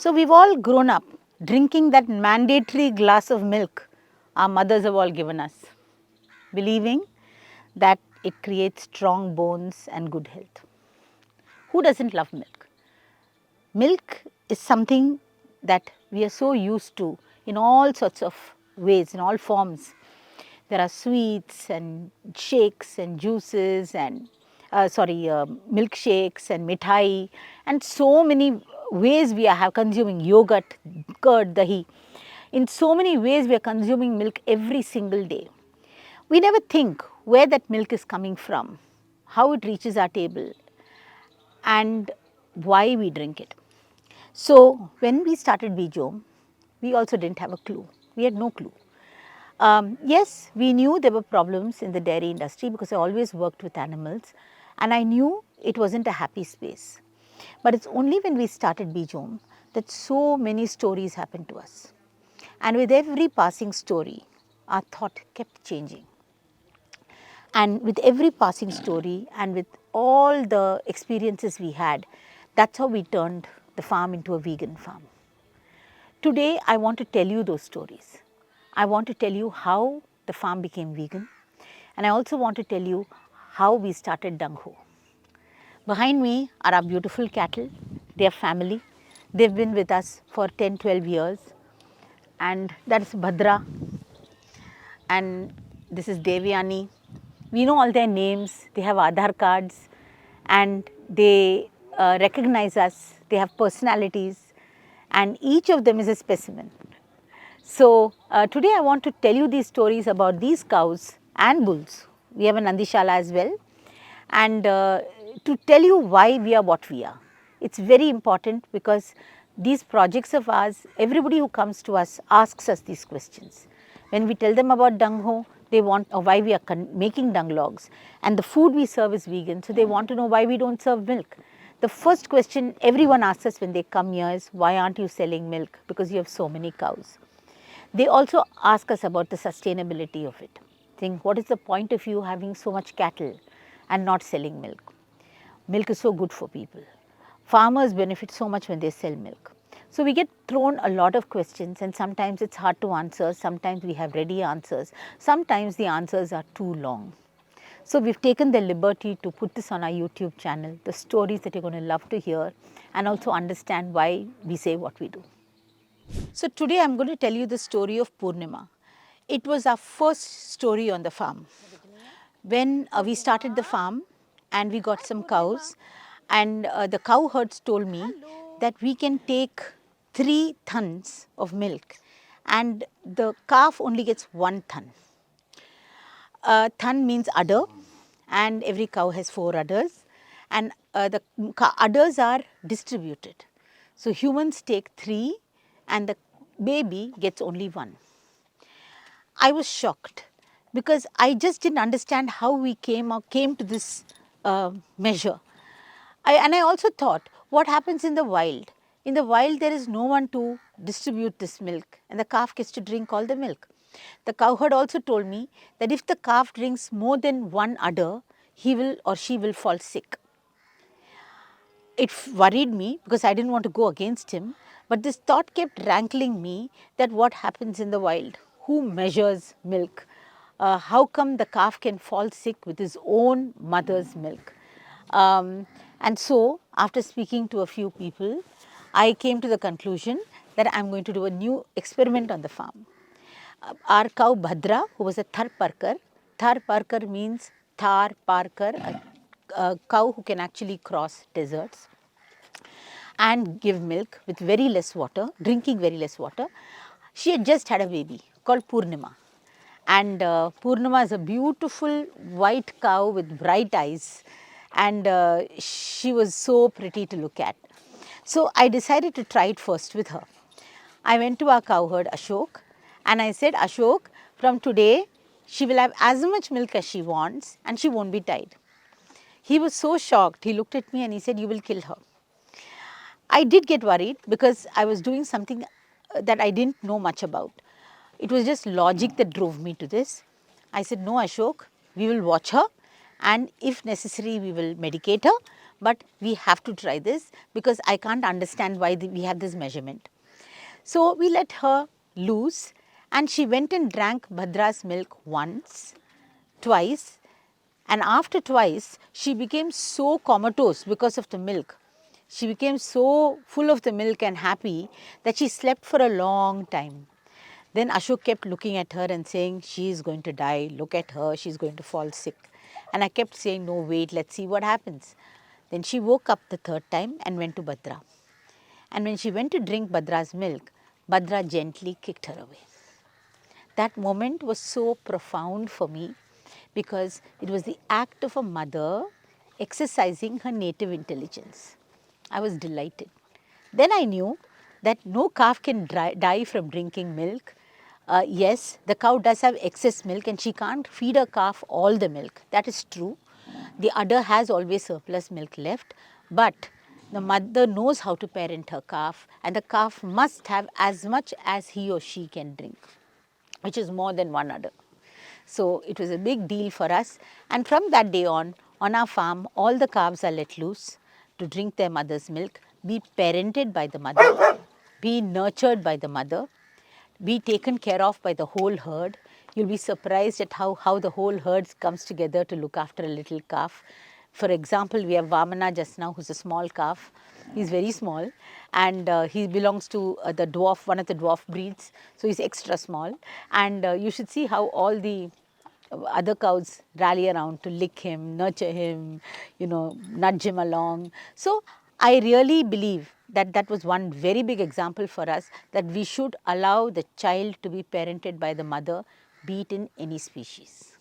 So we've all grown up drinking that mandatory glass of milk our mothers have all given us, believing that it creates strong bones and good health. Who doesn't love milk? Milk is something that we are so used to in all sorts of ways, in all forms. There are sweets and shakes and juices and milkshakes and mithai and so many ways we are consuming yogurt, curd, dahi. In so many ways we are consuming milk every single day. We never think where that milk is coming from, how it reaches our table and why we drink it. So, when we started Beejom, we also did not have a clue, we had no clue. Yes, we knew there were problems in the dairy industry because I always worked with animals and I knew it was not a happy space. But it is only when we started Beejom that so many stories happened to us. And with every passing story, our thought kept changing. And with every passing story and with all the experiences we had, that is how we turned the farm into a vegan farm. Today, I want to tell you those stories. I want to tell you how the farm became vegan and I also want to tell you how we started Dung Ho. Behind me are our beautiful cattle, they are family. They have been with us for 10-12 years and that is Bhadra and this is Devyani. We know all their names, they have Aadhaar cards and they recognize us, they have personalities and each of them is a specimen. So, today I want to tell you these stories about these cows and bulls. We have a Nandishala as well and to tell you why we are what we are. It is very important because these projects of ours, everybody who comes to us asks us these questions. When we tell them about Dung Ho, they want why we are making dung logs and the food we serve is vegan. So, they want to know why we do not serve milk. The first question everyone asks us when they come here is, why aren't you selling milk? Because you have so many cows. They also ask us about the sustainability of it. Think, what is the point of you having so much cattle and not selling milk? Milk is so good for people. Farmers benefit so much when they sell milk. So, we get thrown a lot of questions and sometimes it is hard to answer, sometimes we have ready answers, sometimes the answers are too long. So, we have taken the liberty to put this on our YouTube channel, the stories that you are going to love to hear and also understand why we say what we do. So, today I am going to tell you the story of Poornima. It was our first story on the farm. When we started the farm and we got some cows and the cow herds told me that we can take 3 thans of milk and the calf only gets 1 than. Than means udder and every cow has 4 udders and the udders are distributed. So, humans take 3 and the baby gets only 1. I was shocked because I just did not understand how we came to this measure. And I also thought, what happens in the wild? In the wild there is no one to distribute this milk and the calf gets to drink all the milk. The cowherd also told me that if the calf drinks more than 1 udder, he will or she will fall sick. It worried me because I did not want to go against him, but this thought kept rankling me that what happens in the wild? Who measures milk? How come the calf can fall sick with his own mother's milk? And so, after speaking to a few people, I came to the conclusion that I am going to do a new experiment on the farm. Our cow Bhadra, who was a Thar Parkar means Thar Parkar, a cow who can actually cross deserts and give milk with very less water, drinking very less water. She had just had a baby called Poornima. And Poornima is a beautiful white cow with bright eyes and she was so pretty to look at. So, I decided to try it first with her. I went to our cowherd Ashok and I said, Ashok, from today she will have as much milk as she wants and she won't be tied. He was so shocked, he looked at me and he said, you will kill her. I did get worried because I was doing something that I did not know much about. It was just logic that drove me to this. I said, no Ashok, we will watch her and if necessary we will medicate her, but we have to try this because I can't understand why we have this measurement. So we let her loose and she went and drank Bhadra's milk once, twice, and after twice she became so comatose because of the milk. She became so full of the milk and happy that she slept for a long time. Then Ashok kept looking at her and saying, she is going to die, look at her, she is going to fall sick. And I kept saying, no, wait, let's see what happens. Then she woke up the third time and went to Bhadra. And when she went to drink Bhadra's milk, Bhadra gently kicked her away. That moment was so profound for me because it was the act of a mother exercising her native intelligence. I was delighted. Then I knew that no calf can die from drinking milk. Yes, the cow does have excess milk and she can't feed her calf all the milk. That is true. The udder has always surplus milk left, but the mother knows how to parent her calf and the calf must have as much as he or she can drink, which is more than one udder. So it was a big deal for us, and from that day on our farm, all the calves are let loose to drink their mother's milk, be parented by the mother, be nurtured by the mother, be taken care of by the whole herd. You'll be surprised at how the whole herd comes together to look after a little calf. For example, we have Vamana just now, who's a small calf. He's very small and he belongs to the dwarf, one of the dwarf breeds. So he's extra small. And you should see how all the other cows rally around to lick him, nurture him, nudge him along. So I really believe that that was one very big example for us, that we should allow the child to be parented by the mother, be it in any species.